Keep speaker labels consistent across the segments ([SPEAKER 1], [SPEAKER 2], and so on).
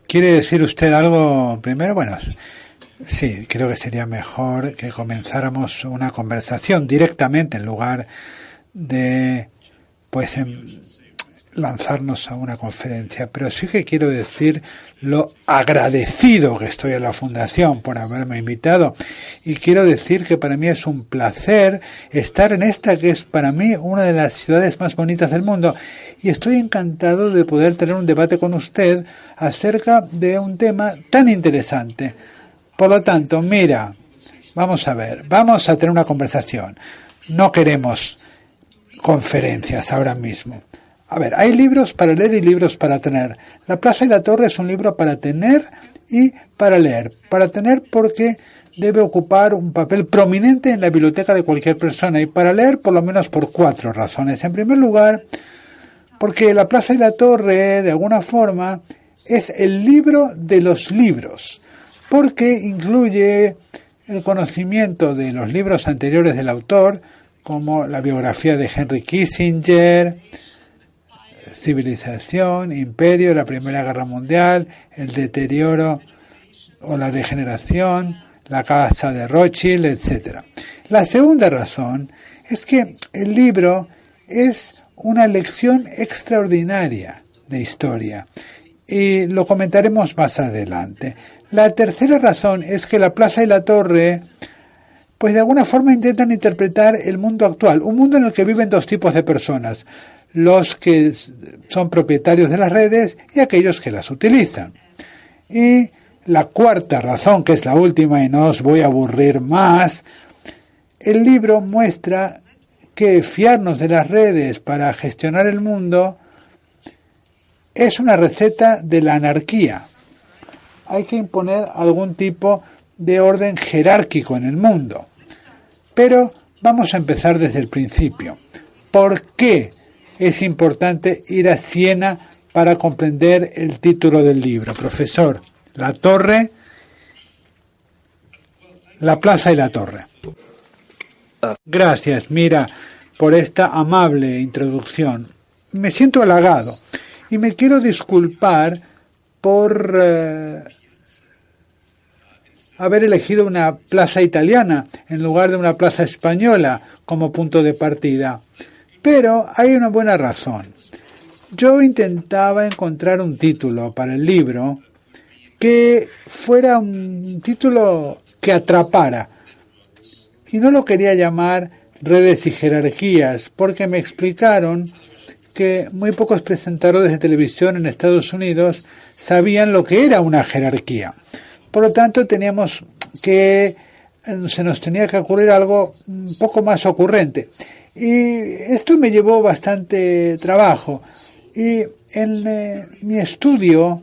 [SPEAKER 1] ¿Quiere decir usted algo primero? Bueno, sí, creo que sería mejor que comenzáramos una conversación directamente en lugar de, pues, lanzarnos a una conferencia. Pero sí que quiero decir lo agradecido que estoy a la Fundación por haberme invitado, y quiero decir que para mí es un placer estar en esta que es para mí una de las ciudades más bonitas del mundo, y estoy encantado de poder tener un debate con usted acerca de un tema tan interesante. Por lo tanto, mira, vamos a ver, vamos a tener una conversación. No queremos conferencias ahora mismo. A ver, hay libros para leer y libros para tener. La Plaza y la Torre es un libro para tener y para leer. Para tener porque debe ocupar un papel prominente en la biblioteca de cualquier persona, y para leer por lo menos por 4 razones. En primer lugar, porque La Plaza y la Torre, de alguna forma, es el libro de los libros, porque incluye el conocimiento de los libros anteriores del autor, como la biografía de Henry Kissinger, Civilización, Imperio, la Primera Guerra Mundial, el deterioro o la degeneración, la casa de Rothschild, etc. La segunda razón es que el libro es una lección extraordinaria de historia, y lo comentaremos más adelante. La tercera razón es que La Plaza y la Torre, pues de alguna forma intentan interpretar el mundo actual, un mundo en el que viven 2 tipos de personas: los que son propietarios de las redes y aquellos que las utilizan. Y la cuarta razón, que es la última y no os voy a aburrir más, el libro muestra que fiarnos de las redes para gestionar el mundo es una receta de la anarquía. Hay que imponer algún tipo de orden jerárquico en el mundo. Pero vamos a empezar desde el principio. ¿Por qué es importante ir a Siena para comprender el título del libro, profesor? La Torre, La Plaza y la Torre. Gracias, mira, por esta amable introducción. Me siento halagado y me quiero disculpar por haber elegido una plaza italiana en lugar de una plaza española como punto de partida. Pero hay una buena razón. Yo intentaba encontrar un título para el libro que fuera un título que atrapara. Y no lo quería llamar Redes y Jerarquías, porque me explicaron que muy pocos presentadores de televisión en Estados Unidos sabían lo que era una jerarquía. Por lo tanto, se nos tenía que ocurrir algo un poco más ocurrente. Y esto me llevó bastante trabajo. Y en mi estudio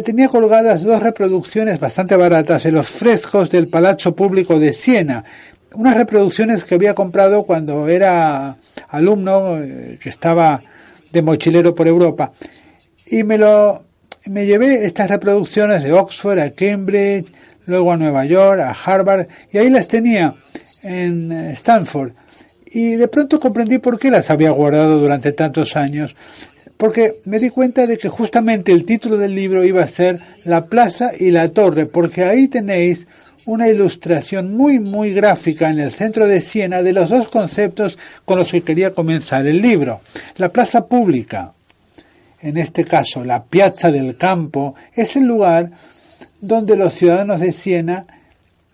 [SPEAKER 1] tenía colgadas 2 reproducciones bastante baratas de los frescos del Palazzo Público de Siena. Unas reproducciones que había comprado cuando era alumno, que estaba de mochilero por Europa. Y me llevé estas reproducciones de Oxford a Cambridge, luego a Nueva York, a Harvard, y ahí las tenía en Stanford. Y de pronto comprendí por qué las había guardado durante tantos años, porque me di cuenta de que justamente el título del libro iba a ser La Plaza y la Torre, porque ahí tenéis una ilustración muy, muy gráfica en el centro de Siena de los 2 conceptos con los que quería comenzar el libro. La plaza pública, en este caso la Piazza del Campo, es el lugar donde los ciudadanos de Siena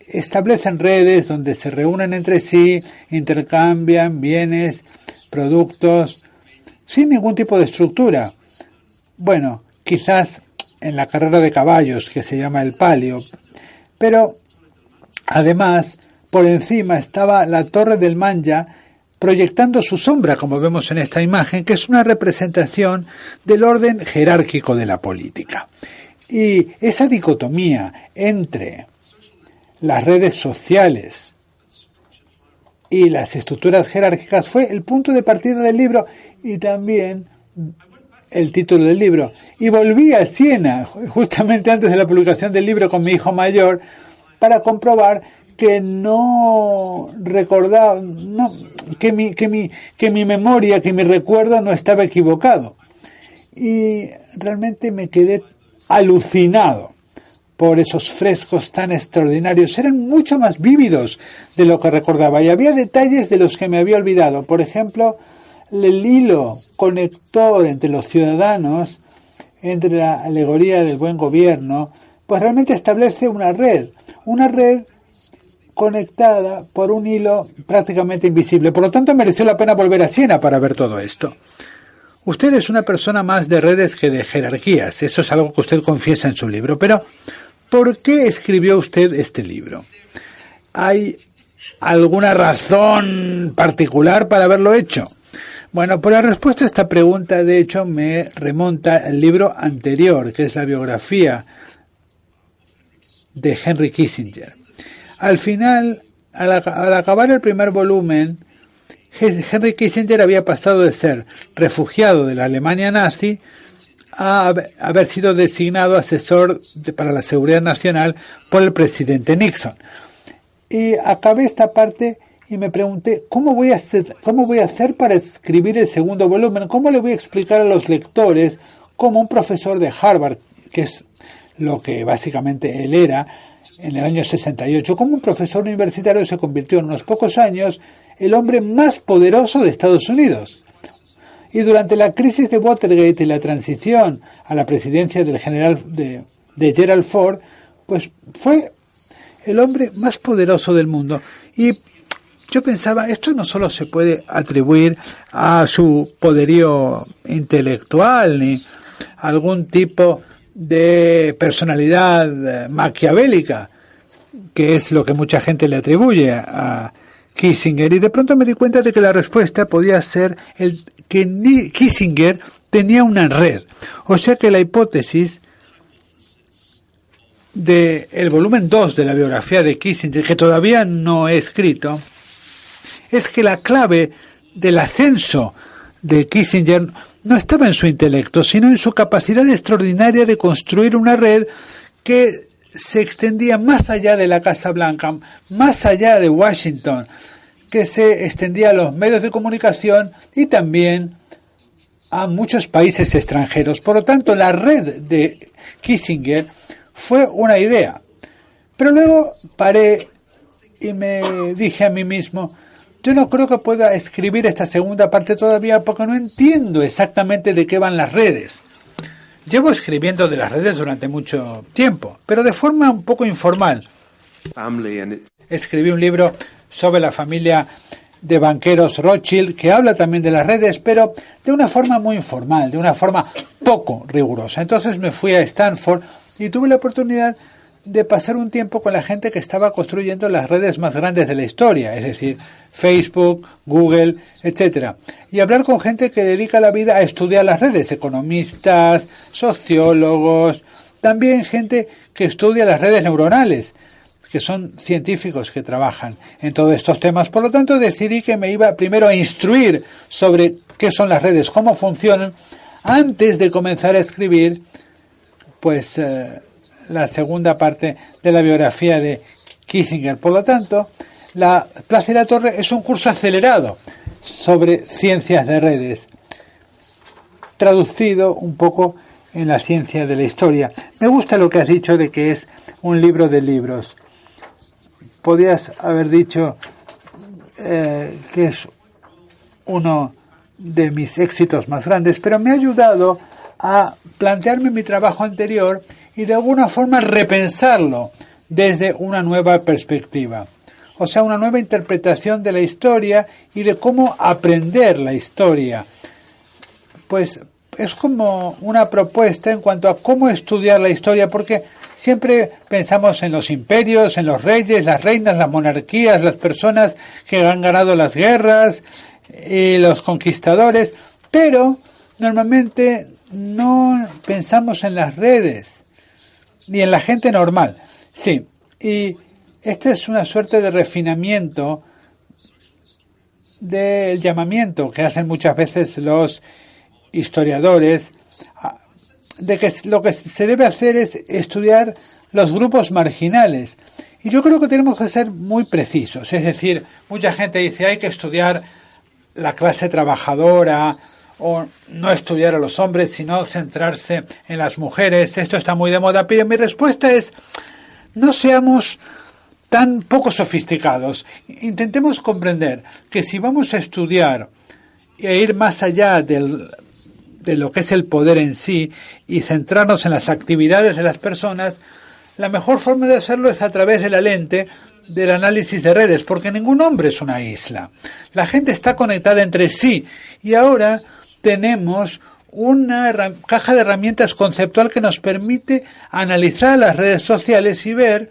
[SPEAKER 1] establecen redes, donde se reúnen entre sí, intercambian bienes, productos, sin ningún tipo de estructura. Bueno, quizás en la carrera de caballos, que se llama el palio, pero además, por encima estaba la Torre del Manja, proyectando su sombra, como vemos en esta imagen, que es una representación del orden jerárquico de la política. Y esa dicotomía entre las redes sociales y las estructuras jerárquicas fue el punto de partida del libro y también el título del libro. Y volví a Siena, justamente antes de la publicación del libro, con mi hijo mayor, para comprobar que no recordaba, que mi memoria, que mi recuerdo no estaba equivocado. Y realmente me quedé alucinado por esos frescos tan extraordinarios. Eran mucho más vívidos de lo que recordaba y había detalles de los que me había olvidado. Por ejemplo, el hilo conector entre los ciudadanos, entre la alegoría del buen gobierno, pues realmente establece una red conectada por un hilo prácticamente invisible. Por lo tanto, mereció la pena volver a Siena para ver todo esto. Usted es una persona más de redes que de jerarquías. Eso es algo que usted confiesa en su libro. Pero, ¿por qué escribió usted este libro? ¿Hay alguna razón particular para haberlo hecho? Bueno, pues la respuesta a esta pregunta, de hecho, me remonta al libro anterior, que es la biografía de Henry Kissinger. Al final, al acabar el primer volumen, Henry Kissinger había pasado de ser refugiado de la Alemania nazi a haber sido designado asesor para la seguridad nacional por el presidente Nixon. Y acabé esta parte y me pregunté, ¿cómo voy a hacer para escribir el segundo volumen? ¿Cómo le voy a explicar a los lectores cómo un profesor de Harvard, que es lo que básicamente él era en el año 68, cómo un profesor universitario se convirtió en unos pocos años el hombre más poderoso de Estados Unidos? Y durante la crisis de Watergate y la transición a la presidencia del general de Gerald Ford, pues fue el hombre más poderoso del mundo. Y yo pensaba, esto no solo se puede atribuir a su poderío intelectual ni a algún tipo de personalidad maquiavélica, que es lo que mucha gente le atribuye a Kissinger. Y de pronto me di cuenta de que la respuesta podía ser que Kissinger tenía una red. O sea que la hipótesis del volumen 2 de la biografía de Kissinger, que todavía no he escrito, es que la clave del ascenso de Kissinger no estaba en su intelecto, sino en su capacidad extraordinaria de construir una red que se extendía más allá de la Casa Blanca, más allá de Washington, que se extendía a los medios de comunicación y también a muchos países extranjeros. Por lo tanto, la red de Kissinger fue una idea. Pero luego paré y me dije a mí mismo, yo no creo que pueda escribir esta segunda parte todavía porque no entiendo exactamente de qué van las redes. Llevo escribiendo de las redes durante mucho tiempo, pero de forma un poco informal. Escribí un libro sobre la familia de banqueros Rothschild, que habla también de las redes, pero de una forma muy informal, de una forma poco rigurosa. Entonces me fui a Stanford y tuve la oportunidad de pasar un tiempo con la gente que estaba construyendo las redes más grandes de la historia, es decir, Facebook, Google, etcétera, y hablar con gente que dedica la vida a estudiar las redes, economistas, sociólogos, también gente que estudia las redes neuronales, que son científicos que trabajan en todos estos temas. Por lo tanto, decidí que me iba primero a instruir sobre qué son las redes, cómo funcionan, antes de comenzar a escribir, pues, la segunda parte de la biografía de Kissinger. Por lo tanto, la Plaza de la Torre es un curso acelerado sobre ciencias de redes, traducido un poco en la ciencia de la historia. Me gusta lo que has dicho de que es un libro de libros. Podrías haber dicho que es uno de mis éxitos más grandes, pero me ha ayudado a plantearme mi trabajo anterior y de alguna forma repensarlo desde una nueva perspectiva. O sea, una nueva interpretación de la historia y de cómo aprender la historia. Pues es como una propuesta en cuanto a cómo estudiar la historia, porque siempre pensamos en los imperios, en los reyes, las reinas, las monarquías, las personas que han ganado las guerras y los conquistadores, pero normalmente no pensamos en las redes ni en la gente normal. Sí, y esta es una suerte de refinamiento del llamamiento que hacen muchas veces los historiadores, de que lo que se debe hacer es estudiar los grupos marginales. Y yo creo que tenemos que ser muy precisos. Es decir, mucha gente dice hay que estudiar la clase trabajadora o no estudiar a los hombres, sino centrarse en las mujeres. Esto está muy de moda, pero mi respuesta es: no seamos tan poco sofisticados. Intentemos comprender que si vamos a estudiar e ir más allá de lo que es el poder en sí y centrarnos en las actividades de las personas, la mejor forma de hacerlo es a través de la lente del análisis de redes, porque ningún hombre es una isla. La gente está conectada entre sí y ahora tenemos una caja de herramientas conceptual que nos permite analizar las redes sociales y ver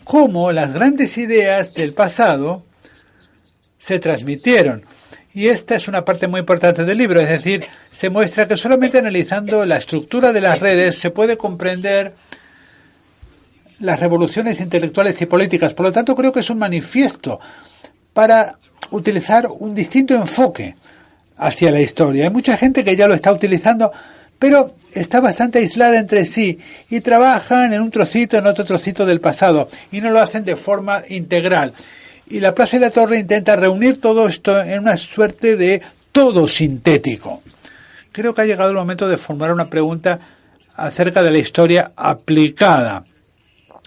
[SPEAKER 1] cómo las grandes ideas del pasado se transmitieron. Y esta es una parte muy importante del libro, es decir, se muestra que solamente analizando la estructura de las redes se puede comprender las revoluciones intelectuales y políticas. Por lo tanto, creo que es un manifiesto para utilizar un distinto enfoque hacia la historia. Hay mucha gente que ya lo está utilizando, pero está bastante aislada entre sí y trabajan en un trocito, en otro trocito del pasado, y no lo hacen de forma integral. Y la Plaza de la Torre intenta reunir todo esto en una suerte de todo sintético. Creo que ha llegado el momento de formular una pregunta acerca de la historia aplicada.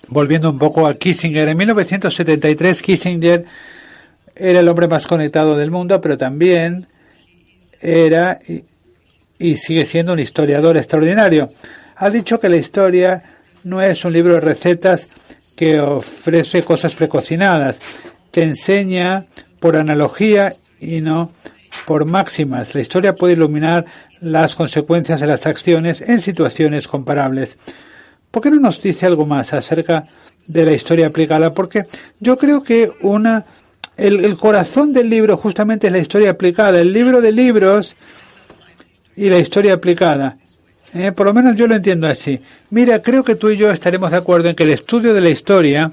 [SPEAKER 1] Volviendo un poco a Kissinger, en 1973 Kissinger era el hombre más conectado del mundo, pero también era y sigue siendo un historiador extraordinario. Ha dicho que la historia no es un libro de recetas que ofrece cosas precocinadas, que enseña por analogía y no por máximas. La historia puede iluminar las consecuencias de las acciones en situaciones comparables. ¿Por qué no nos dice algo más acerca de la historia aplicada? Porque yo creo que el corazón del libro justamente es la historia aplicada, el libro de libros y la historia aplicada. Por lo menos yo lo entiendo así. Mira, creo que tú y yo estaremos de acuerdo en que el estudio de la historia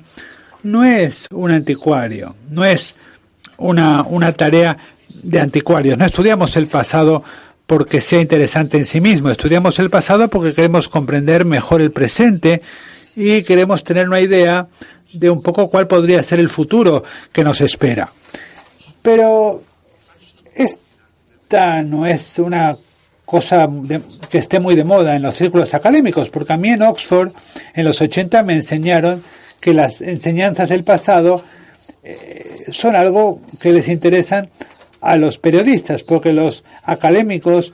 [SPEAKER 1] no es un anticuario, no es una tarea de anticuarios. No estudiamos el pasado porque sea interesante en sí mismo. Estudiamos el pasado porque queremos comprender mejor el presente y queremos tener una idea de un poco cuál podría ser el futuro que nos espera. Pero esta no es una cosa que esté muy de moda en los círculos académicos, porque a mí en Oxford, en los 80, me enseñaron que las enseñanzas del pasado son algo que les interesan a los periodistas, porque los académicos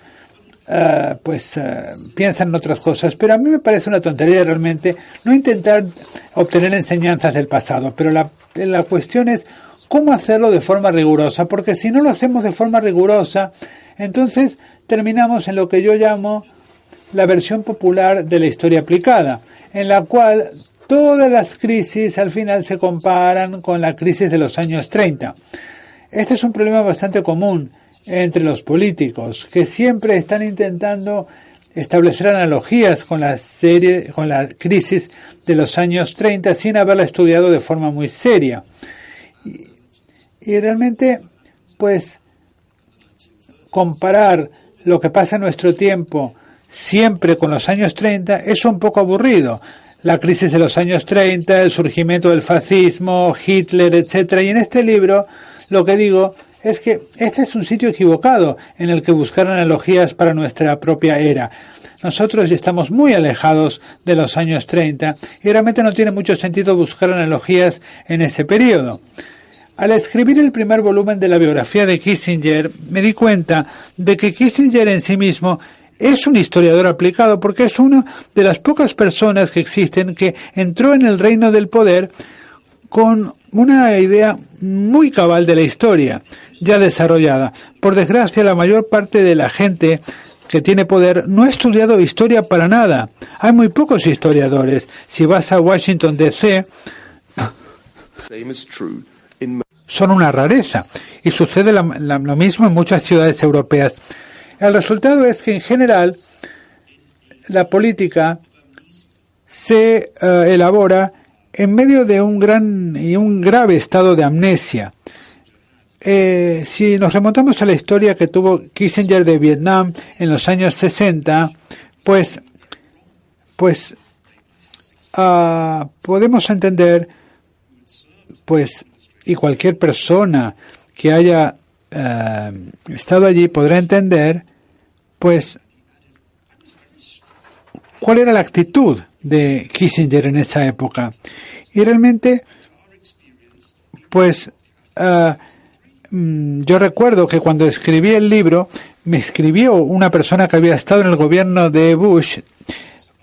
[SPEAKER 1] piensan en otras cosas. Pero a mí me parece una tontería realmente no intentar obtener enseñanzas del pasado, pero la cuestión es cómo hacerlo de forma rigurosa, porque si no lo hacemos de forma rigurosa, entonces terminamos en lo que yo llamo la versión popular de la historia aplicada, en la cual todas las crisis al final se comparan con la crisis de los años 30. Este es un problema bastante común entre los políticos, que siempre están intentando establecer analogías con la crisis de los años 30 sin haberla estudiado de forma muy seria. Y realmente, pues, comparar lo que pasa en nuestro tiempo siempre con los años 30 es un poco aburrido. La crisis de los años 30, el surgimiento del fascismo, Hitler, etcétera. Y en este libro lo que digo es que este es un sitio equivocado en el que buscar analogías para nuestra propia era. Nosotros estamos muy alejados de los años 30 y realmente no tiene mucho sentido buscar analogías en ese periodo. Al escribir el primer volumen de la biografía de Kissinger, me di cuenta de que Kissinger en sí mismo es un historiador aplicado, porque es una de las pocas personas que existen que entró en el reino del poder con una idea muy cabal de la historia, ya desarrollada. Por desgracia, la mayor parte de la gente que tiene poder no ha estudiado historia para nada. Hay muy pocos historiadores. Si vas a Washington, D.C., son una rareza. Y sucede lo mismo en muchas ciudades europeas. El resultado es que, en general, la política se elabora en medio de un grave estado de amnesia. Si nos remontamos a la historia que tuvo Kissinger de Vietnam en los años 60, pues podemos entender, y cualquier persona que haya estado allí podrá entender pues, ¿cuál era la actitud de Kissinger en esa época? Y realmente, pues, yo recuerdo que cuando escribí el libro, me escribió una persona que había estado en el gobierno de Bush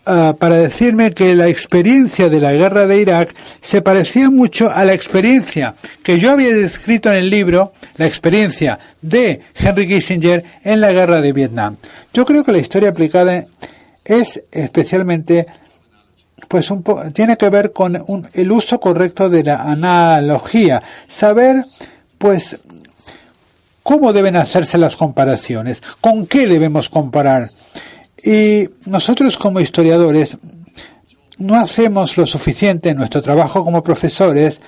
[SPEAKER 1] para decirme que la experiencia de la guerra de Irak se parecía mucho a la experiencia que yo había descrito en el libro, la experiencia de Henry Kissinger en la guerra de Vietnam. Yo creo que la historia aplicada es especialmente, pues tiene que ver con el uso correcto de la analogía, saber, pues, cómo deben hacerse las comparaciones, con qué debemos comparar. Y nosotros como historiadores no hacemos lo suficiente en nuestro trabajo como profesores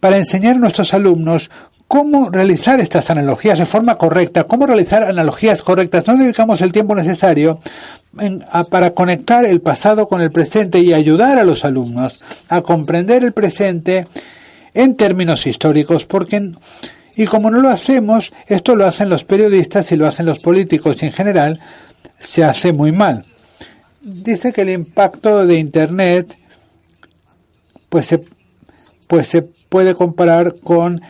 [SPEAKER 1] para enseñar a nuestros alumnos cómo realizar estas analogías de forma correcta, cómo realizar analogías correctas. No dedicamos el tiempo necesario para conectar el pasado con el presente y ayudar a los alumnos a comprender el presente en términos históricos, y como no lo hacemos, esto lo hacen los periodistas y lo hacen los políticos y en general se hace muy mal. Dice que el impacto de Internet pues se puede comparar con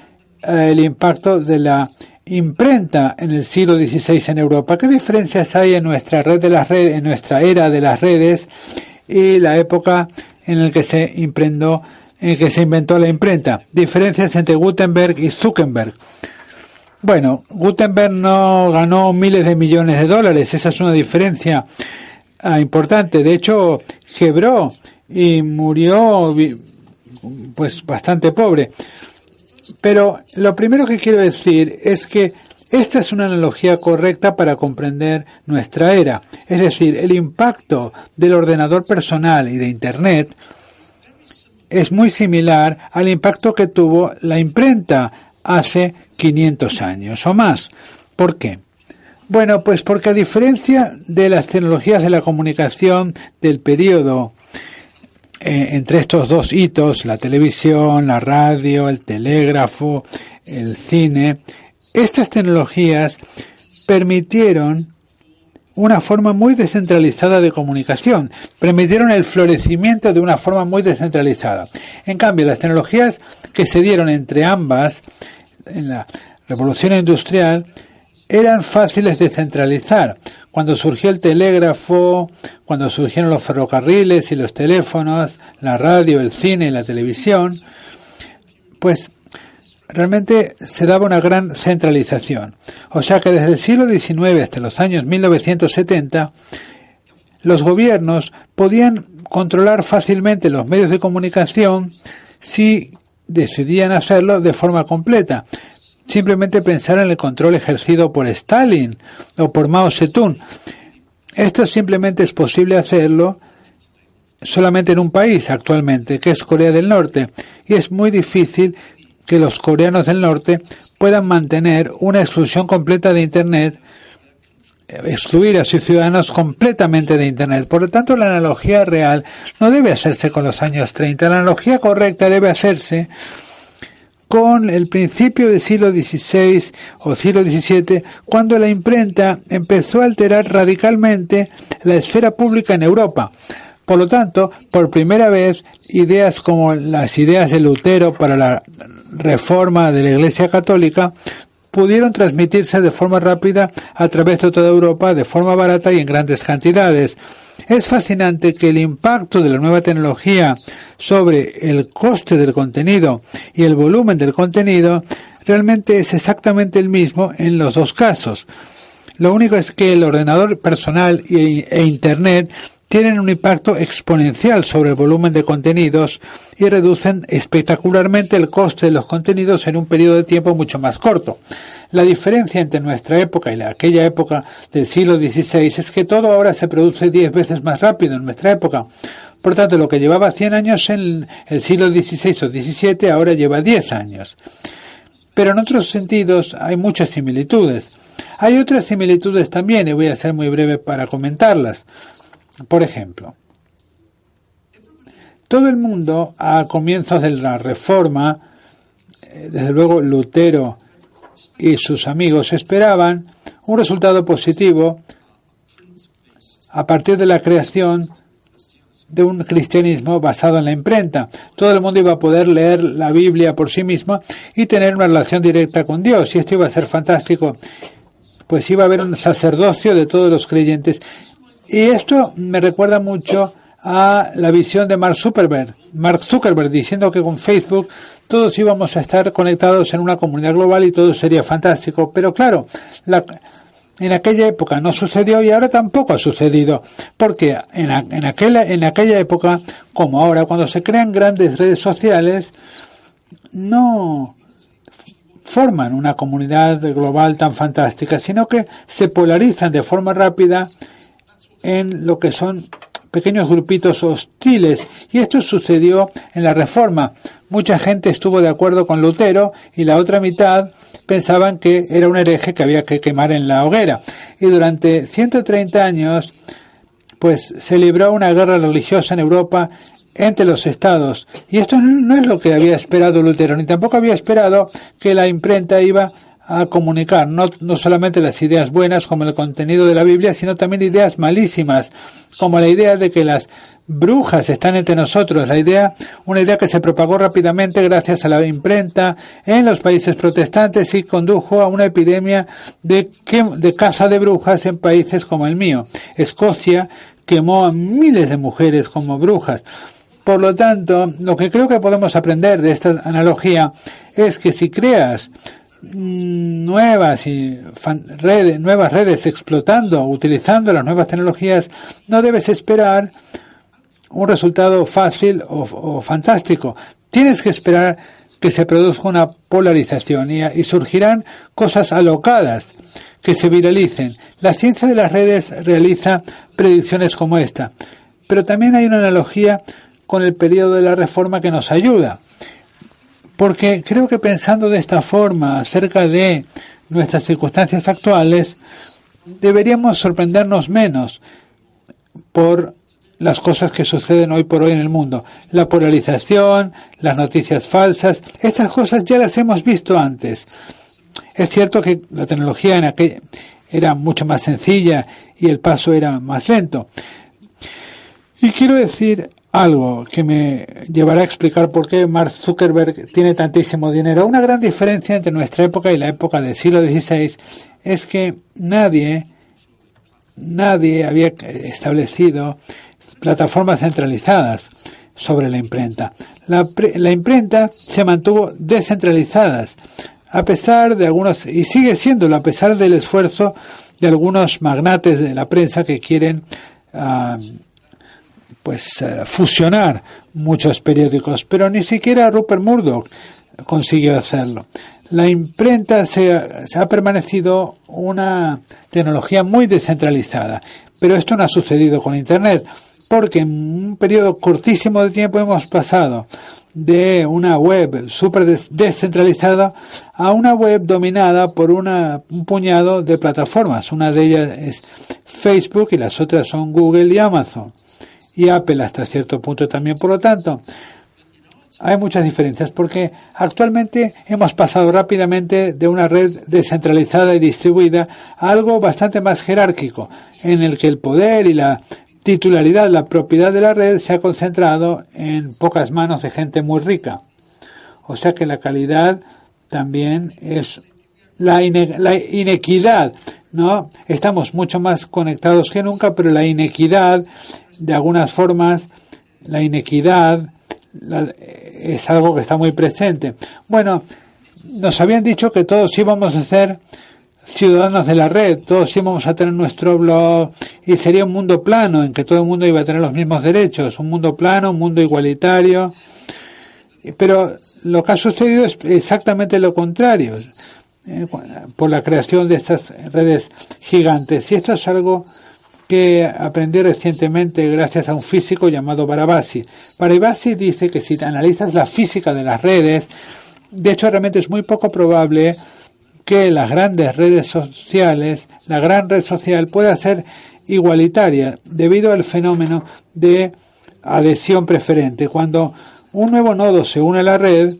[SPEAKER 1] el impacto de la imprenta en el siglo XVI en Europa. ¿Qué diferencias hay en nuestra en nuestra era de las redes y la época en la que se inventó la imprenta? Diferencias entre Gutenberg y Zuckerberg. Bueno, Gutenberg no ganó miles de millones de dólares, esa es una diferencia importante. De hecho, quebró y murió pues bastante pobre. Pero lo primero que quiero decir es que esta es una analogía correcta para comprender nuestra era. Es decir, el impacto del ordenador personal y de Internet es muy similar al impacto que tuvo la imprenta hace 500 años o más. ¿Por qué? Bueno, pues porque a diferencia de las tecnologías de la comunicación del periodo entre estos dos hitos, la televisión, la radio, el telégrafo, el cine, estas tecnologías permitieron una forma muy descentralizada de comunicación, permitieron el florecimiento de una forma muy descentralizada. En cambio, las tecnologías que se dieron entre ambas en la revolución industrial eran fáciles de centralizar. Cuando surgió el telégrafo, cuando surgieron los ferrocarriles y los teléfonos, la radio, el cine y la televisión, pues realmente se daba una gran centralización. O sea que desde el siglo XIX hasta los años 1970, los gobiernos podían controlar fácilmente los medios de comunicación si decidían hacerlo de forma completa. Simplemente pensar en el control ejercido por Stalin o por Mao Zedong. Esto simplemente es posible hacerlo solamente en un país actualmente, que es Corea del Norte, y es muy difícil que los coreanos del norte puedan mantener una exclusión completa de Internet, excluir a sus ciudadanos completamente de Internet. Por lo tanto, la analogía real no debe hacerse con los años 30. La analogía correcta debe hacerse con el principio del siglo XVI o siglo XVII, cuando la imprenta empezó a alterar radicalmente la esfera pública en Europa. Por lo tanto, por primera vez, ideas como las ideas de Lutero para la reforma de la Iglesia Católica pudieron transmitirse de forma rápida a través de toda Europa, de forma barata y en grandes cantidades. Es fascinante que el impacto de la nueva tecnología sobre el coste del contenido y el volumen del contenido realmente es exactamente el mismo en los dos casos. Lo único es que el ordenador personal e Internet tienen un impacto exponencial sobre el volumen de contenidos y reducen espectacularmente el coste de los contenidos en un periodo de tiempo mucho más corto. La diferencia entre nuestra época y aquella época del siglo XVI es que todo ahora se produce 10 veces más rápido en nuestra época. Por tanto, lo que llevaba 100 años en el siglo XVI o XVII ahora lleva 10 años. Pero en otros sentidos hay muchas similitudes. Hay otras similitudes también y voy a ser muy breve para comentarlas. Por ejemplo, todo el mundo a comienzos de la Reforma, desde luego Lutero y sus amigos esperaban un resultado positivo a partir de la creación de un cristianismo basado en la imprenta. Todo el mundo iba a poder leer la Biblia por sí mismo y tener una relación directa con Dios, y esto iba a ser fantástico, pues iba a haber un sacerdocio de todos los creyentes. Y esto me recuerda mucho a la visión de Mark Zuckerberg, diciendo que con Facebook todos íbamos a estar conectados en una comunidad global y todo sería fantástico. Pero claro, en aquella época no sucedió y ahora tampoco ha sucedido, porque en aquella época, como ahora, cuando se crean grandes redes sociales, no forman una comunidad global tan fantástica, sino que se polarizan de forma rápida en lo que son pequeños grupitos hostiles, y esto sucedió en la Reforma. Mucha gente estuvo de acuerdo con Lutero y la otra mitad pensaban que era un hereje que había que quemar en la hoguera. Y durante 130 años, pues se libró una guerra religiosa en Europa entre los estados. Y esto no es lo que había esperado Lutero, ni tampoco había esperado que la imprenta iba a comunicar no solamente las ideas buenas como el contenido de la Biblia, sino también ideas malísimas, como la idea de que las brujas están entre nosotros, una idea que se propagó rápidamente gracias a la imprenta en los países protestantes y condujo a una epidemia de caza de brujas en países como el mío. Escocia quemó a miles de mujeres como brujas. Por lo tanto, lo que creo que podemos aprender de esta analogía es que si creas nuevas redes utilizando las nuevas tecnologías, no debes esperar un resultado fácil o fantástico. Tienes que esperar que se produzca una polarización y surgirán cosas alocadas que se viralicen. La ciencia de las redes realiza predicciones como esta, pero también hay una analogía con el periodo de la Reforma que nos ayuda. Porque creo que pensando de esta forma acerca de nuestras circunstancias actuales, deberíamos sorprendernos menos por las cosas que suceden hoy por hoy en el mundo. La polarización, las noticias falsas, estas cosas ya las hemos visto antes. Es cierto que la tecnología en aquella era mucho más sencilla y el paso era más lento. Y quiero decir algo que me llevará a explicar por qué Mark Zuckerberg tiene tantísimo dinero. Una gran diferencia entre nuestra época y la época del siglo XVI es que nadie había establecido plataformas centralizadas sobre la imprenta. La imprenta se mantuvo descentralizada, a pesar de algunos, y sigue siéndolo, a pesar del esfuerzo de algunos magnates de la prensa que quieren fusionar muchos periódicos, pero ni siquiera Rupert Murdoch consiguió hacerlo. La imprenta se ha permanecido una tecnología muy descentralizada, pero esto no ha sucedido con Internet, porque en un periodo cortísimo de tiempo hemos pasado de una web súper descentralizada a una web dominada por un puñado de plataformas. Una de ellas es Facebook y las otras son Google y Amazon. Y Apple hasta cierto punto también. Por lo tanto, hay muchas diferencias porque actualmente hemos pasado rápidamente de una red descentralizada y distribuida a algo bastante más jerárquico, en el que el poder y la titularidad, la propiedad de la red se ha concentrado en pocas manos de gente muy rica. O sea que la calidad también es la inequidad, ¿no? Estamos mucho más conectados que nunca, pero la inequidad, de algunas formas, la inequidad es algo que está muy presente. Bueno, nos habían dicho que todos íbamos a ser ciudadanos de la red, todos íbamos a tener nuestro blog y sería un mundo plano en que todo el mundo iba a tener los mismos derechos, un mundo plano, un mundo igualitario. Pero lo que ha sucedido es exactamente lo contrario, por la creación de estas redes gigantes. Y esto es algo que aprendí recientemente gracias a un físico llamado Barabasi. Barabasi dice que si analizas la física de las redes, de hecho realmente es muy poco probable que las grandes redes sociales, la gran red social pueda ser igualitaria debido al fenómeno de adhesión preferente. Cuando un nuevo nodo se une a la red,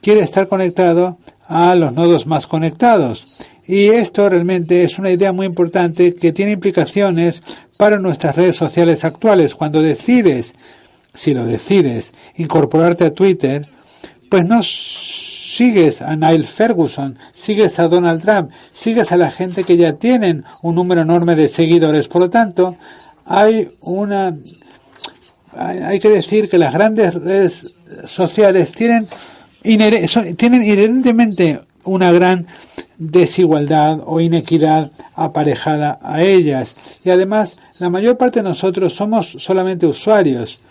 [SPEAKER 1] quiere estar conectado a los nodos más conectados. Y esto realmente es una idea muy importante que tiene implicaciones para nuestras redes sociales actuales. Cuando decides, si lo decides, incorporarte a Twitter, pues no sigues a Niall Ferguson, sigues a Donald Trump, sigues a la gente que ya tienen un número enorme de seguidores. Por lo tanto, hay que decir que las grandes redes sociales tienen inherentemente una gran desigualdad o inequidad aparejada a ellas. Y además, la mayor parte de nosotros somos solamente usuarios.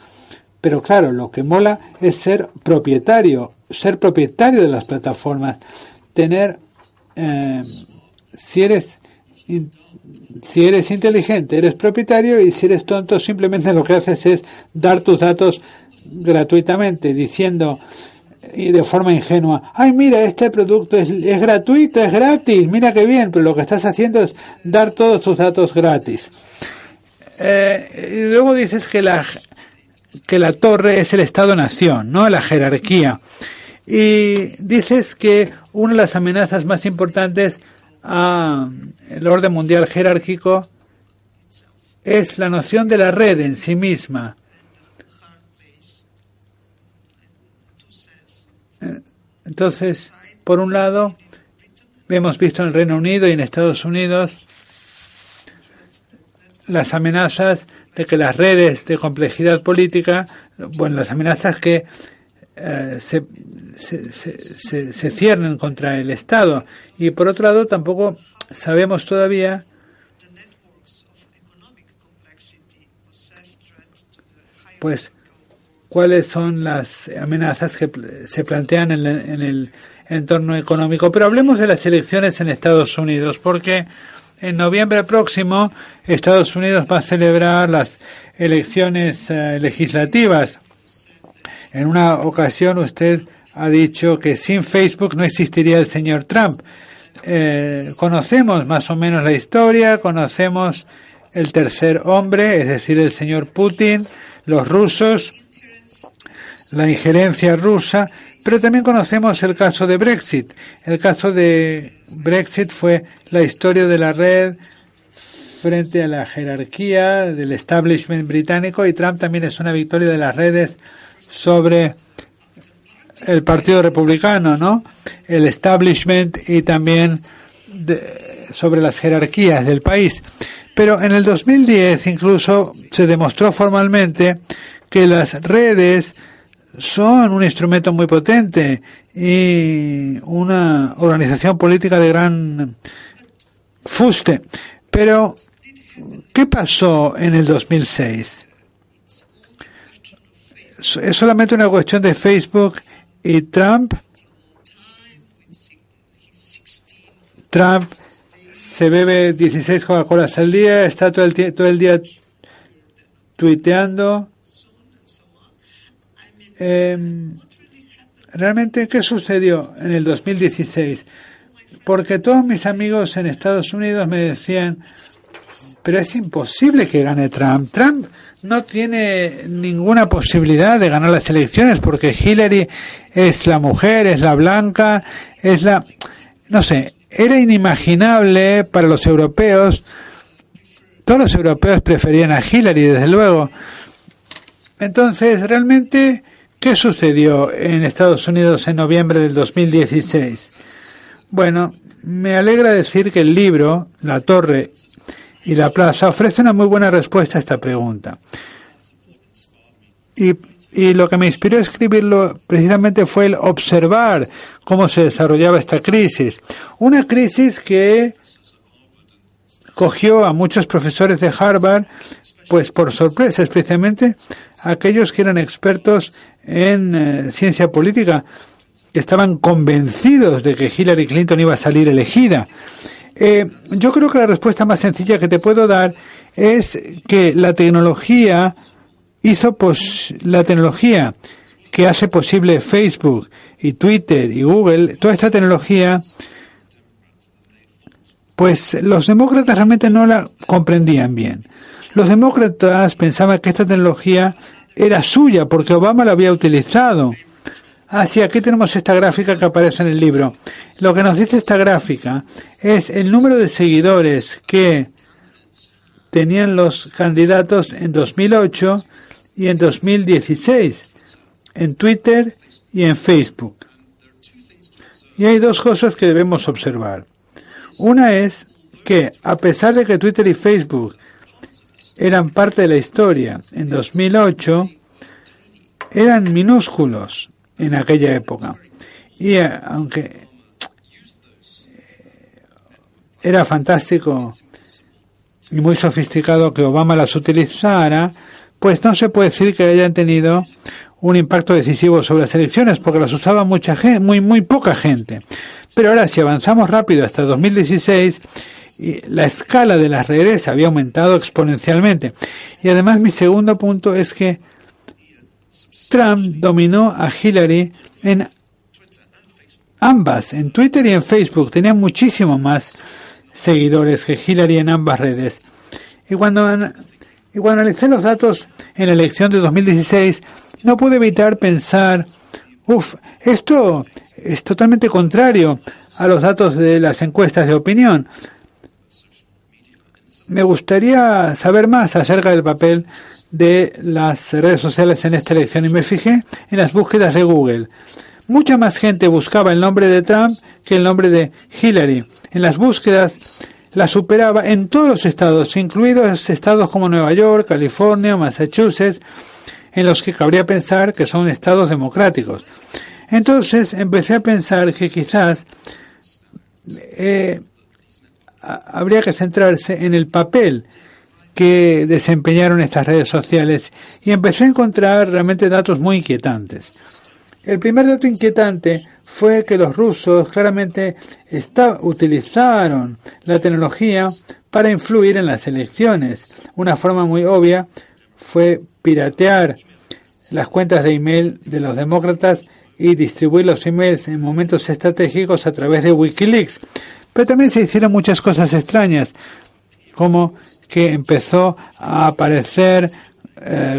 [SPEAKER 1] Pero claro, lo que mola es ser propietario de las plataformas. Tener, si eres inteligente, eres propietario, y si eres tonto, simplemente lo que haces es dar tus datos gratuitamente, diciendo y de forma ingenua, ay, mira, este producto es gratuito, es gratis, mira qué bien, pero lo que estás haciendo es dar todos tus datos gratis. Y luego dices que la torre es el Estado-nación, ¿no? La jerarquía. Y dices que una de las amenazas más importantes al orden mundial jerárquico es la noción de la red en sí misma. Entonces, por un lado, hemos visto en el Reino Unido y en Estados Unidos las amenazas de que las redes de complejidad política, bueno, las amenazas que se ciernen contra el Estado. Y por otro lado, tampoco sabemos todavía pues cuáles son las amenazas que se plantean en el entorno económico. Pero hablemos de las elecciones en Estados Unidos, porque en noviembre próximo Estados Unidos va a celebrar las elecciones legislativas. En una ocasión usted ha dicho que sin Facebook no existiría el señor Trump. Conocemos más o menos la historia, conocemos el tercer hombre, es decir, el señor Putin, los rusos, la injerencia rusa, pero también conocemos el caso de Brexit. El caso de Brexit fue la historia de la red frente a la jerarquía del establishment británico, y Trump también es una victoria de las redes sobre el Partido Republicano, ¿no? El establishment y también sobre las jerarquías del país. Pero en el 2010 incluso se demostró formalmente que las redes son un instrumento muy potente y una organización política de gran fuste. Pero, ¿qué pasó en el 2006? ¿Es solamente una cuestión de Facebook y Trump? Trump se bebe 16 Coca-Colas al día, está todo el día tuiteando. Realmente, ¿qué sucedió en el 2016? Porque todos mis amigos en Estados Unidos me decían, pero es imposible que gane Trump. Trump no tiene ninguna posibilidad de ganar las elecciones porque Hillary es la mujer, es la blanca, no sé, era inimaginable para los europeos. Todos los europeos preferían a Hillary, desde luego. Entonces, realmente, ¿qué sucedió en Estados Unidos en noviembre del 2016? Bueno, me alegra decir que el libro, La Torre y la Plaza, ofrece una muy buena respuesta a esta pregunta. Y lo que me inspiró a escribirlo precisamente fue el observar cómo se desarrollaba esta crisis. Una crisis que cogió a muchos profesores de Harvard pues por sorpresa, especialmente aquellos que eran expertos en ciencia política, que estaban convencidos de que Hillary Clinton iba a salir elegida. Yo creo que la respuesta más sencilla que te puedo dar es que la tecnología que hace posible Facebook y Twitter y Google, toda esta tecnología, pues los demócratas realmente no la comprendían bien. Los demócratas pensaban que esta tecnología era suya porque Obama la había utilizado. Sí, aquí tenemos esta gráfica que aparece en el libro. Lo que nos dice esta gráfica es el número de seguidores que tenían los candidatos en 2008 y en 2016, en Twitter y en Facebook. Y hay dos cosas que debemos observar. Una es que, a pesar de que Twitter y Facebook eran parte de la historia en 2008, eran minúsculos en aquella época. Y aunque era fantástico y muy sofisticado que Obama las utilizara, pues no se puede decir que hayan tenido un impacto decisivo sobre las elecciones, porque las usaba mucha gente, muy poca gente. Pero ahora, si avanzamos rápido hasta 2016, la escala de las redes había aumentado exponencialmente. Y además, mi segundo punto es que Trump dominó a Hillary en ambas, en Twitter y en Facebook. Tenía muchísimo más seguidores que Hillary en ambas redes. Y cuando analicé los datos en la elección de 2016, no pude evitar pensar, esto es totalmente contrario a los datos de las encuestas de opinión. Me gustaría saber más acerca del papel de las redes sociales en esta elección y me fijé en las búsquedas de Google. Mucha más gente buscaba el nombre de Trump que el nombre de Hillary. En las búsquedas la superaba en todos los estados, incluidos estados como Nueva York, California, Massachusetts, en los que cabría pensar que son estados democráticos. Entonces empecé a pensar que quizás habría que centrarse en el papel que desempeñaron estas redes sociales y empecé a encontrar realmente datos muy inquietantes. El primer dato inquietante fue que los rusos claramente utilizaron la tecnología para influir en las elecciones. Una forma muy obvia fue piratear las cuentas de email de los demócratas y distribuir los emails en momentos estratégicos a través de Wikileaks. Pero también se hicieron muchas cosas extrañas, como que empezó a aparecer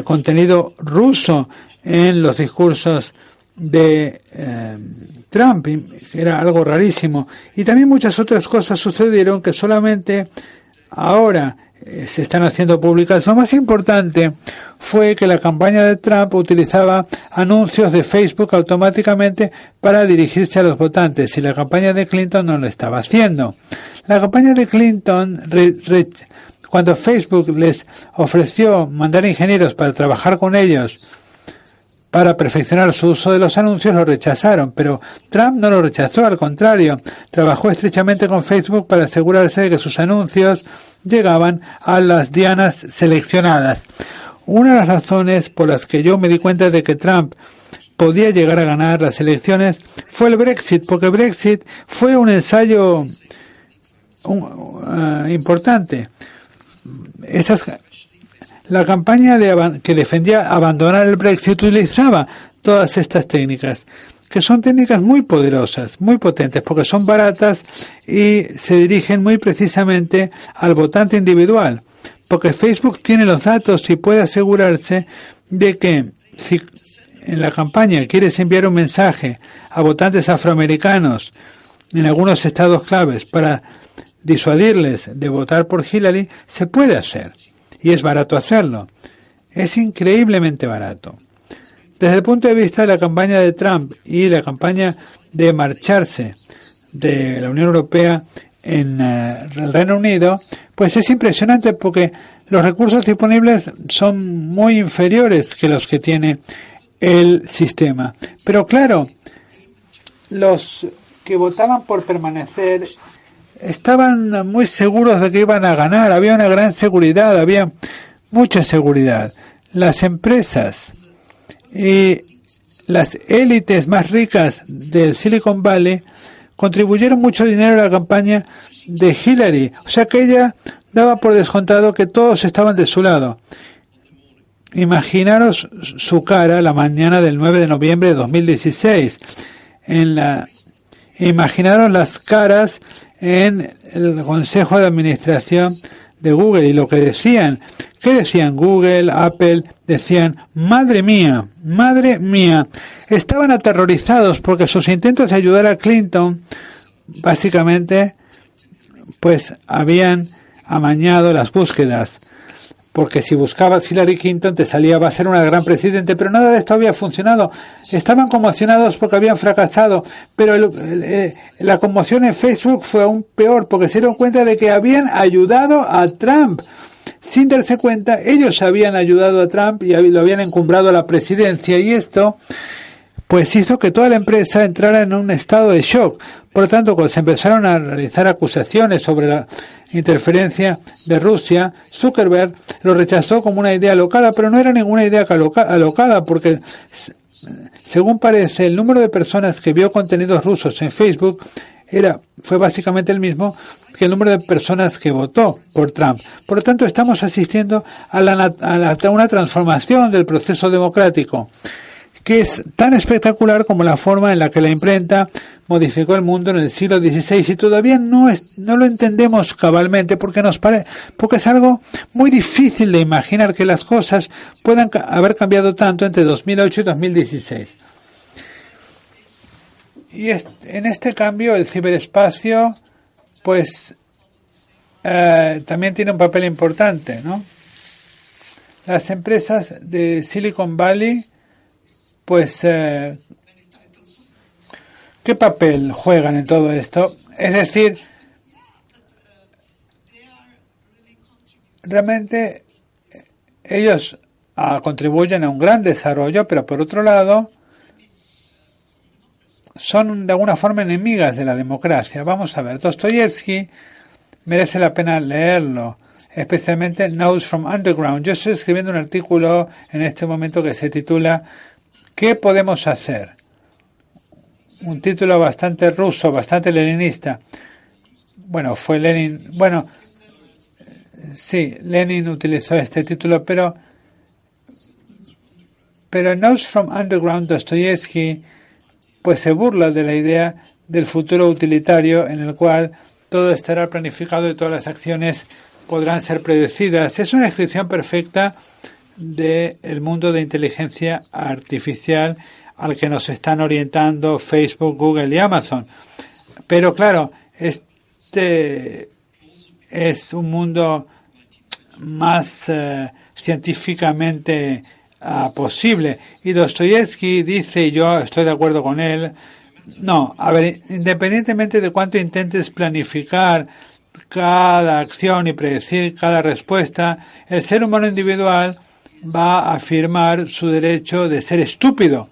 [SPEAKER 1] contenido ruso en los discursos de Trump. Era algo rarísimo. Y también muchas otras cosas sucedieron que solamente ahora se están haciendo públicas. Lo más importante fue que la campaña de Trump utilizaba anuncios de Facebook automáticamente para dirigirse a los votantes y la campaña de Clinton no lo estaba haciendo. La campaña de Clinton, cuando Facebook les ofreció mandar ingenieros para trabajar con ellos para perfeccionar su uso de los anuncios, lo rechazaron, pero Trump no lo rechazó, al contrario, trabajó estrechamente con Facebook para asegurarse de que sus anuncios llegaban a las dianas seleccionadas. Una de las razones por las que yo me di cuenta de que Trump podía llegar a ganar las elecciones fue el Brexit, porque Brexit fue un ensayo importante. La campaña que defendía abandonar el Brexit utilizaba todas estas técnicas, que son técnicas muy poderosas, muy potentes, porque son baratas y se dirigen muy precisamente al votante individual, porque Facebook tiene los datos y puede asegurarse de que si en la campaña quieres enviar un mensaje a votantes afroamericanos en algunos estados claves para disuadirles de votar por Hillary, se puede hacer. Y es barato hacerlo. Es increíblemente barato. Desde el punto de vista de la campaña de Trump y la campaña de marcharse de la Unión Europea en el Reino Unido, pues es impresionante porque los recursos disponibles son muy inferiores que los que tiene el sistema. Pero claro, los que votaban por permanecer estaban muy seguros de que iban a ganar, había una gran seguridad, había mucha seguridad. Las empresas y las élites más ricas del Silicon Valley contribuyeron mucho dinero a la campaña de Hillary, o sea que ella daba por descontado que todos estaban de su lado. Imaginaros su cara la mañana del 9 de noviembre de 2016. Imaginaros las caras en el Consejo de Administración de Google y lo que decían. ¿Qué decían Google, Apple? Decían, madre mía, estaban aterrorizados porque sus intentos de ayudar a Clinton, básicamente, pues habían amañado las búsquedas. Porque si buscabas Hillary Clinton te salía va a ser una gran presidente, pero nada de esto había funcionado. Estaban conmocionados porque habían fracasado, pero la conmoción en Facebook fue aún peor porque se dieron cuenta de que habían ayudado a Trump. Sin darse cuenta, ellos habían ayudado a Trump y lo habían encumbrado a la presidencia, y esto pues hizo que toda la empresa entrara en un estado de shock. Por lo tanto, cuando se empezaron a realizar acusaciones sobre la interferencia de Rusia, Zuckerberg lo rechazó como una idea alocada, pero no era ninguna idea alocada, porque según parece, el número de personas que vio contenidos rusos en Facebook fue básicamente el mismo que el número de personas que votó por Trump. Por lo tanto, estamos asistiendo a una transformación del proceso democrático, que es tan espectacular como la forma en la que la imprenta modificó el mundo en el siglo XVI, y todavía no lo entendemos cabalmente porque porque es algo muy difícil de imaginar que las cosas puedan haber cambiado tanto entre 2008 y 2016. Y en este cambio el ciberespacio pues también tiene un papel importante, ¿no? Las empresas de Silicon Valley pues, ¿qué papel juegan en todo esto? Es decir, realmente ellos contribuyen a un gran desarrollo, pero por otro lado, son de alguna forma enemigas de la democracia. Vamos a ver, Dostoyevsky merece la pena leerlo, especialmente Notes from Underground. Yo estoy escribiendo un artículo en este momento que se titula ¿Qué podemos hacer? Un título bastante ruso, bastante leninista. Bueno, fue Lenin. Bueno, sí, Lenin utilizó este título, pero en Notes from Underground, Dostoyevsky pues se burla de la idea del futuro utilitario en el cual todo estará planificado y todas las acciones podrán ser predecidas. Es una descripción perfecta del mundo de inteligencia artificial al que nos están orientando Facebook, Google y Amazon. Pero claro, este es un mundo más científicamente posible. Y Dostoyevsky dice, y yo estoy de acuerdo con él, no, a ver, independientemente de cuánto intentes planificar cada acción y predecir cada respuesta, el ser humano individual va a afirmar su derecho de ser estúpido.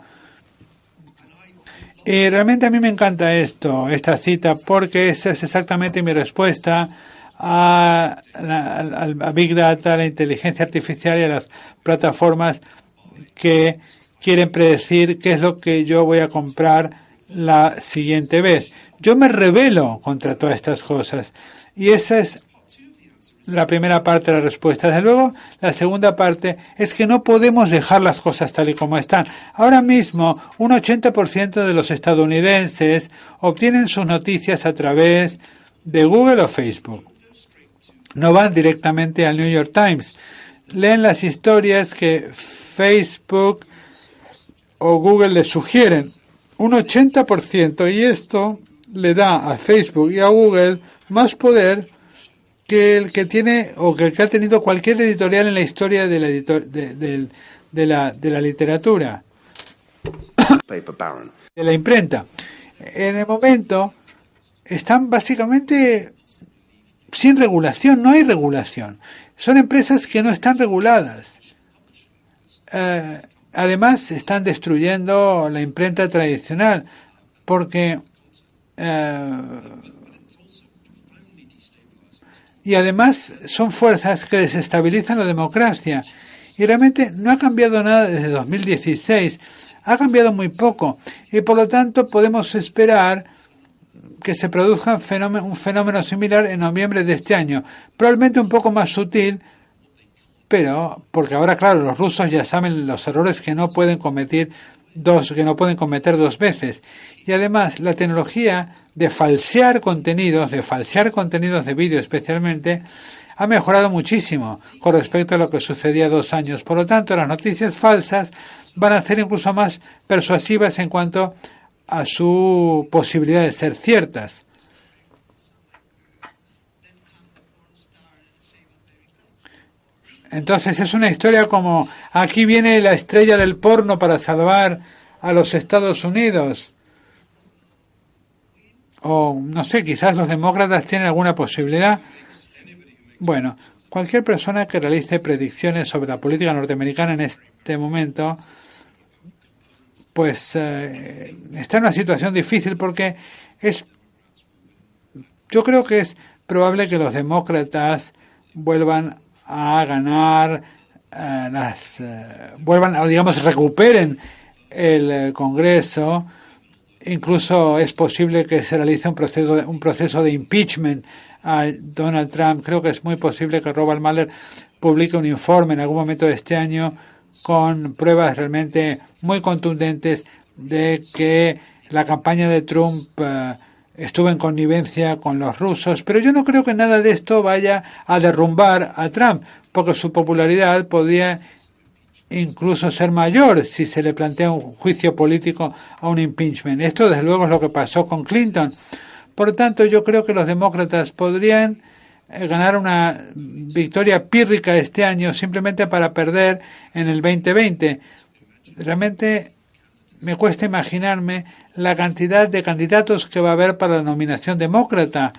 [SPEAKER 1] Y realmente a mí me encanta esta cita, porque esa es exactamente mi respuesta a Big Data, a la inteligencia artificial y a las plataformas que quieren predecir qué es lo que yo voy a comprar la siguiente vez. Yo me rebelo contra todas estas cosas. Y esa es la primera parte de la respuesta. Desde luego, la segunda parte es que no podemos dejar las cosas tal y como están. Ahora mismo, un 80% de los estadounidenses obtienen sus noticias a través de Google o Facebook. No van directamente al New York Times. Leen las historias que Facebook o Google les sugieren. Un 80%, y esto le da a Facebook y a Google más poder que el que tiene o que el que ha tenido cualquier editorial en la historia de la literatura, de la imprenta. En el momento están básicamente sin regulación, no hay regulación. Son empresas que no están reguladas. Además, están destruyendo la imprenta tradicional porque y además son fuerzas que desestabilizan la democracia. Y realmente no ha cambiado nada desde 2016. Ha cambiado muy poco. Y por lo tanto podemos esperar que se produzca un fenómeno similar en noviembre de este año. Probablemente un poco más sutil, pero porque ahora, claro, los rusos ya saben los errores que no pueden cometer dos veces. Y además, la tecnología de falsear contenidos de vídeo especialmente, ha mejorado muchísimo con respecto a lo que sucedía 2 años. Por lo tanto, las noticias falsas van a ser incluso más persuasivas en cuanto a su posibilidad de ser ciertas. Entonces es una historia como aquí viene la estrella del porno para salvar a los Estados Unidos. O no sé, quizás los demócratas tienen alguna posibilidad. Bueno, cualquier persona que realice predicciones sobre la política norteamericana en este momento, pues está en una situación difícil porque yo creo que es probable que los demócratas vuelvan a ganar, recuperen el Congreso. Incluso es posible que se realice un proceso de impeachment a Donald Trump. Creo que es muy posible que Robert Mueller publique un informe en algún momento de este año con pruebas realmente muy contundentes de que la campaña de Trump estuvo en connivencia con los rusos, pero yo no creo que nada de esto vaya a derrumbar a Trump, porque su popularidad podría incluso ser mayor si se le plantea un juicio político a un impeachment. Esto, desde luego, es lo que pasó con Clinton. Por lo tanto, yo creo que los demócratas podrían ganar una victoria pírrica este año simplemente para perder en el 2020. Realmente me cuesta imaginarme la cantidad de candidatos que va a haber para la nominación demócrata,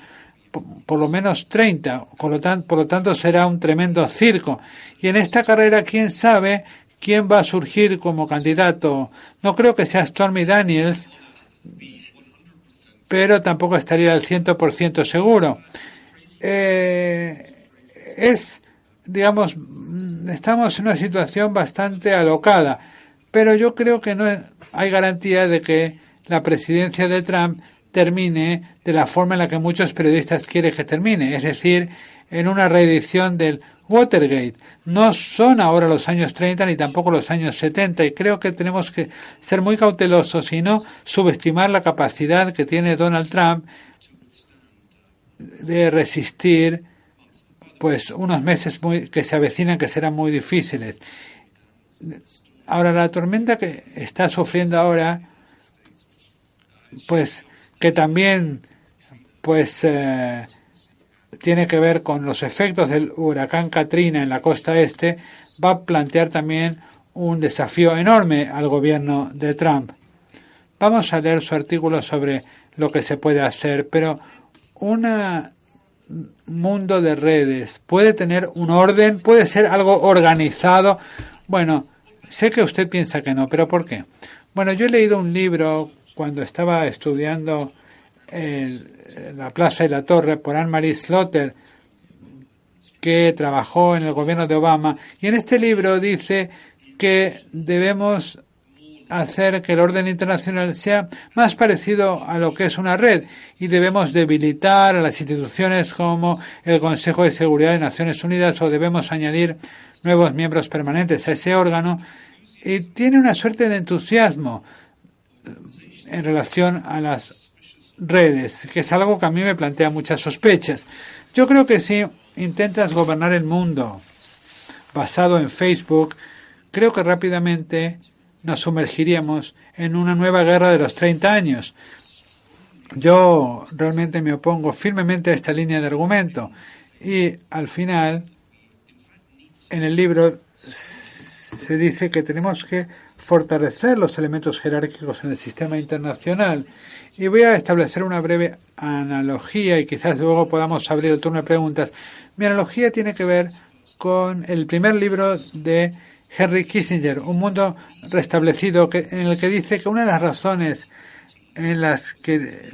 [SPEAKER 1] por lo menos 30, por lo tanto será un tremendo circo. Y en esta carrera, quién sabe quién va a surgir como candidato. No creo que sea Stormy Daniels, pero tampoco estaría al 100% seguro. Estamos en una situación bastante alocada, pero yo creo que no hay garantía de que la presidencia de Trump termine de la forma en la que muchos periodistas quieren que termine, es decir, en una reedición del Watergate. No son ahora los años 30 ni tampoco los años 70 y creo que tenemos que ser muy cautelosos y no subestimar la capacidad que tiene Donald Trump de resistir pues unos meses que se avecinan que serán muy difíciles. Ahora, la tormenta que está sufriendo ahora, pues que también tiene que ver con los efectos del huracán Katrina en la costa este, va a plantear también un desafío enorme al gobierno de Trump. Vamos a leer su artículo sobre lo que se puede hacer, pero un mundo de redes puede tener un orden, puede ser algo organizado. Bueno, sé que usted piensa que no, pero ¿por qué? Bueno, yo he leído un libro cuando estaba estudiando La Plaza y la Torre por Anne-Marie Slaughter, que trabajó en el gobierno de Obama, y en este libro dice que debemos hacer que el orden internacional sea más parecido a lo que es una red y debemos debilitar a las instituciones como el Consejo de Seguridad de Naciones Unidas o debemos añadir nuevos miembros permanentes a ese órgano, y tiene una suerte de entusiasmo en relación a las redes, que es algo que a mí me plantea muchas sospechas. Yo creo que si intentas gobernar el mundo basado en Facebook, creo que rápidamente nos sumergiríamos en una nueva guerra de los 30 años. Yo realmente me opongo firmemente a esta línea de argumento y al final en el libro se dice que tenemos que fortalecer los elementos jerárquicos en el sistema internacional. Y voy a establecer una breve analogía y quizás luego podamos abrir el turno de preguntas. Mi analogía tiene que ver con el primer libro de Henry Kissinger, Un mundo restablecido, en el que dice que una de las razones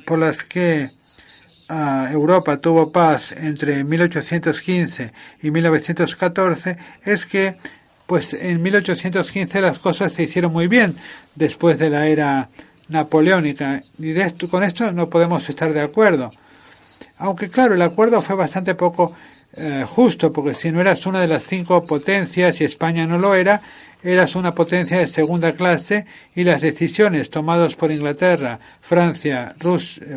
[SPEAKER 1] por las que Europa tuvo paz entre 1815 y 1914 es que pues en 1815 las cosas se hicieron muy bien después de la era napoleónica y con esto no podemos estar de acuerdo. Aunque claro, el acuerdo fue bastante poco justo, porque si no eras una de las 5 potencias y España no lo era, eras una potencia de segunda clase y las decisiones tomadas por Inglaterra, Francia,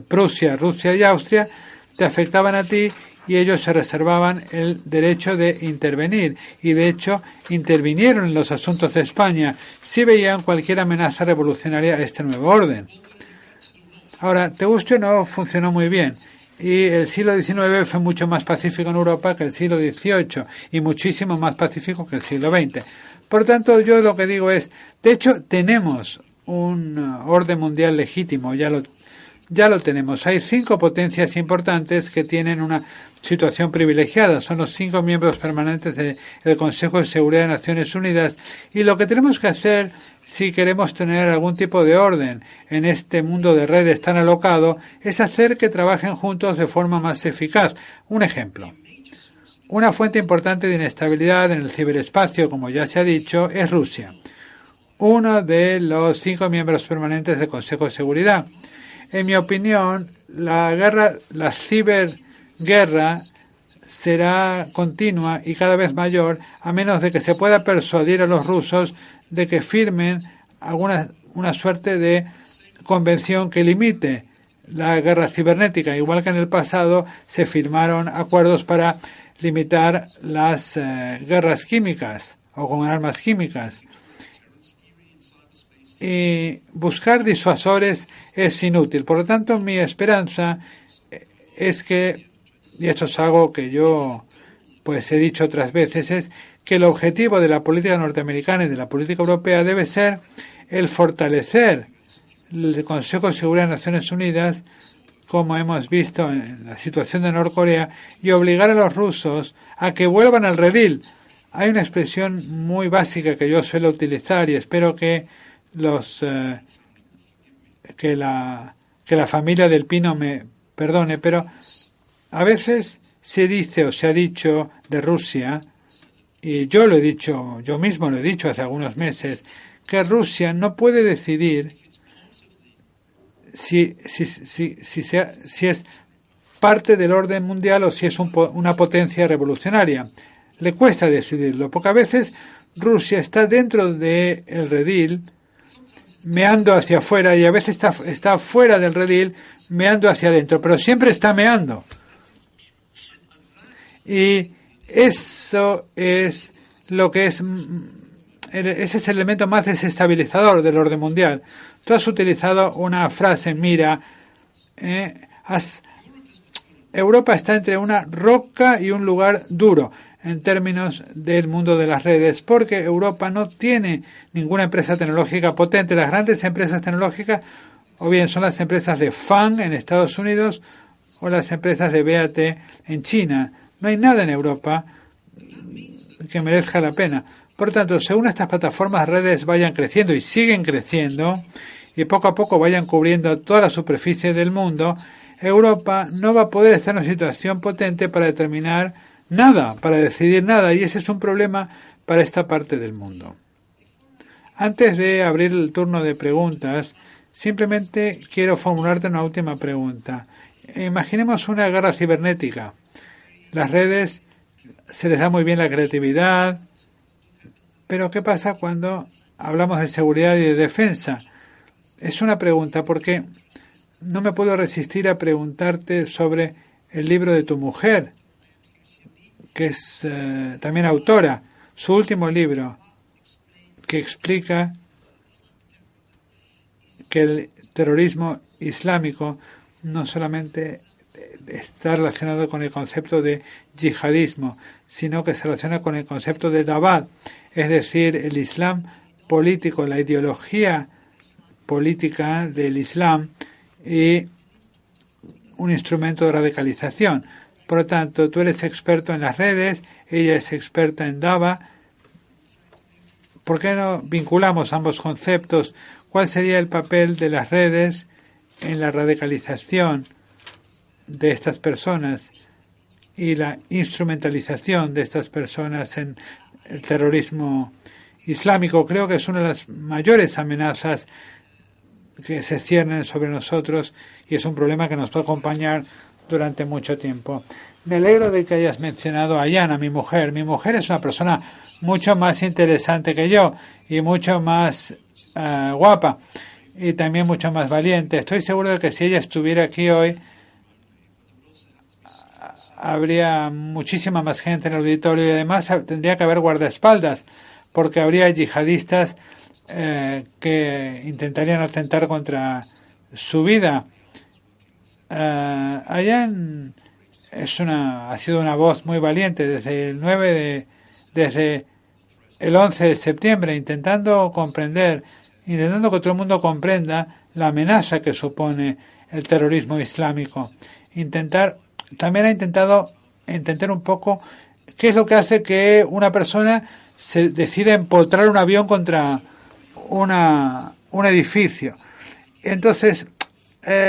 [SPEAKER 1] Prusia, Rusia y Austria te afectaban a ti y ellos se reservaban el derecho de intervenir y de hecho intervinieron en los asuntos de España si veían cualquier amenaza revolucionaria a este nuevo orden. Ahora, te guste o no, funcionó muy bien Y el siglo XIX fue mucho más pacífico en Europa que el siglo XVIII y muchísimo más pacífico que el siglo XX. Por tanto, yo lo que digo es, de hecho, tenemos un orden mundial legítimo, ya lo tenemos. Hay 5 potencias importantes que tienen una situación privilegiada. Son los 5 miembros permanentes del Consejo de Seguridad de Naciones Unidas. Y lo que tenemos que hacer, si queremos tener algún tipo de orden en este mundo de redes tan alocado, es hacer que trabajen juntos de forma más eficaz. Un ejemplo. Una fuente importante de inestabilidad en el ciberespacio, como ya se ha dicho, es Rusia, uno de los 5 miembros permanentes del Consejo de Seguridad. En mi opinión, la ciberguerra será continua y cada vez mayor, a menos de que se pueda persuadir a los rusos de que firmen una suerte de convención que limite la guerra cibernética. Igual que en el pasado se firmaron acuerdos para limitar las guerras químicas o con armas químicas. Y buscar disuasores es inútil. Por lo tanto, mi esperanza es que, y esto es algo que yo pues he dicho otras veces, es que el objetivo de la política norteamericana y de la política europea debe ser el fortalecer el Consejo de Seguridad de Naciones Unidas, como hemos visto en la situación de Norcorea, y obligar a los rusos a que vuelvan al redil. Hay una expresión muy básica que yo suelo utilizar y espero que que la familia del Pino me perdone, pero a veces se dice o se ha dicho de Rusia, y yo lo he dicho, yo mismo lo he dicho hace algunos meses, que Rusia no puede decidir si es parte del orden mundial o si es una potencia revolucionaria. Le cuesta decidirlo, porque a veces Rusia está dentro del redil meando hacia afuera y a veces está fuera del redil meando hacia adentro, pero siempre está meando. Y eso es lo que es, ese es el elemento más desestabilizador del orden mundial. Tú has utilizado una frase, mira, Europa está entre una roca y un lugar duro en términos del mundo de las redes, porque Europa no tiene ninguna empresa tecnológica potente. Las grandes empresas tecnológicas o bien son las empresas de FANG en Estados Unidos o las empresas de BAT en China. No hay nada en Europa que merezca la pena. Por tanto, según estas plataformas redes vayan creciendo y siguen creciendo y poco a poco vayan cubriendo toda la superficie del mundo, Europa no va a poder estar en una situación potente para determinar nada, para decidir nada, y ese es un problema para esta parte del mundo. Antes de abrir el turno de preguntas, simplemente quiero formularte una última pregunta. Imaginemos una guerra cibernética. Las redes se les da muy bien la creatividad, pero ¿qué pasa cuando hablamos de seguridad y de defensa? Es una pregunta porque no me puedo resistir a preguntarte sobre el libro de tu mujer, que es también autora, su último libro, que explica que el terrorismo islámico no solamente está relacionado con el concepto de yihadismo, sino que se relaciona con el concepto de Dawah, es decir, el Islam político, la ideología política del Islam y un instrumento de radicalización. Por lo tanto, tú eres experto en las redes, ella es experta en Dawah. ¿Por qué no vinculamos ambos conceptos? ¿Cuál sería el papel de las redes en la radicalización de estas personas y la instrumentalización de estas personas en el terrorismo islámico? Creo que es una de las mayores amenazas que se ciernen sobre nosotros y es un problema que nos va a acompañar durante mucho tiempo. Me alegro de que hayas mencionado a Yana, mi mujer. Mi mujer es una persona mucho más interesante que yo y mucho más guapa y también mucho más valiente. Estoy seguro de que si ella estuviera aquí hoy habría muchísima más gente en el auditorio y además tendría que haber guardaespaldas porque habría yihadistas que intentarían atentar contra su vida. ha sido una voz muy valiente desde el 11 de septiembre, intentando que todo el mundo comprenda la amenaza que supone el terrorismo islámico. También ha intentado entender un poco qué es lo que hace que una persona se decida empotrar un avión contra un edificio. Entonces,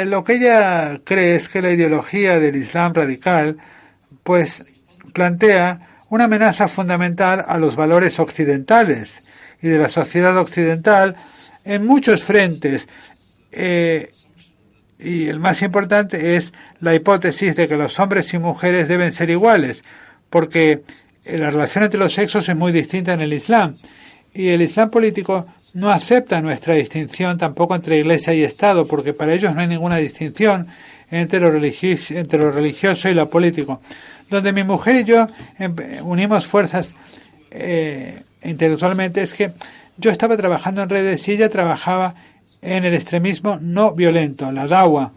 [SPEAKER 1] lo que ella cree es que la ideología del Islam radical pues plantea una amenaza fundamental a los valores occidentales y de la sociedad occidental en muchos frentes. Y el más importante es la hipótesis de que los hombres y mujeres deben ser iguales, porque la relación entre los sexos es muy distinta en el Islam. Y el Islam político no acepta nuestra distinción tampoco entre Iglesia y Estado, porque para ellos no hay ninguna distinción entre lo religioso y lo político. Donde mi mujer y yo unimos fuerzas intelectualmente es que yo estaba trabajando en redes y ella trabajaba en el extremismo no violento, la dawa,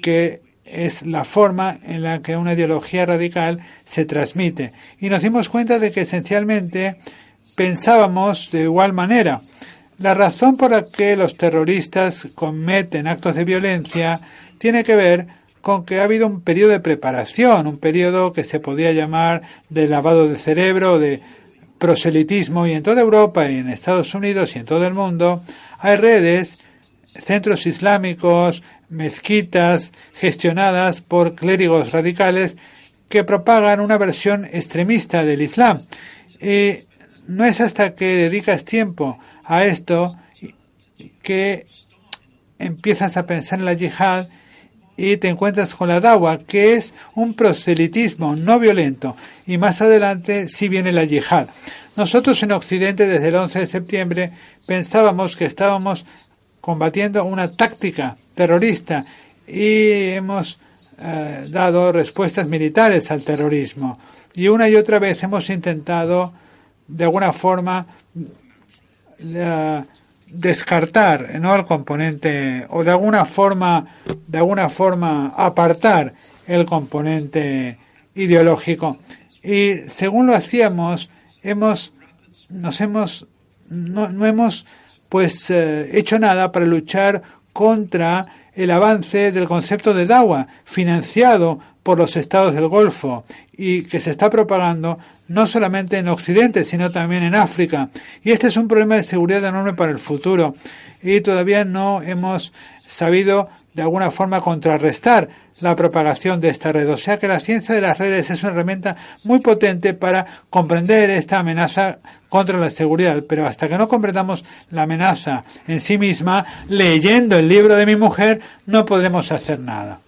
[SPEAKER 1] que es la forma en la que una ideología radical se transmite. Y nos dimos cuenta de que esencialmente pensábamos de igual manera. La razón por la que los terroristas cometen actos de violencia tiene que ver con que ha habido un periodo de preparación, un periodo que se podía llamar de lavado de cerebro, de proselitismo, y en toda Europa y en Estados Unidos y en todo el mundo hay redes, centros islámicos, mezquitas gestionadas por clérigos radicales que propagan una versión extremista del Islam. Y no es hasta que dedicas tiempo a esto que empiezas a pensar en la yihad y te encuentras con la dawa, que es un proselitismo no violento, y más adelante sí viene la yihad. Nosotros en Occidente desde el 11 de septiembre pensábamos que estábamos combatiendo una táctica terrorista y hemos dado respuestas militares al terrorismo, y una y otra vez hemos intentado de alguna forma descartar, ¿no?, el componente, o de alguna forma apartar el componente ideológico. Y según lo hacíamos, no hemos hecho nada para luchar contra el avance del concepto de dawa, financiado por los estados del Golfo y que se está propagando no solamente en Occidente, sino también en África. Y este es un problema de seguridad enorme para el futuro. Y todavía no hemos sabido de alguna forma contrarrestar la propagación de esta red. O sea que la ciencia de las redes es una herramienta muy potente para comprender esta amenaza contra la seguridad. Pero hasta que no comprendamos la amenaza en sí misma, leyendo el libro de mi mujer, no podremos hacer nada.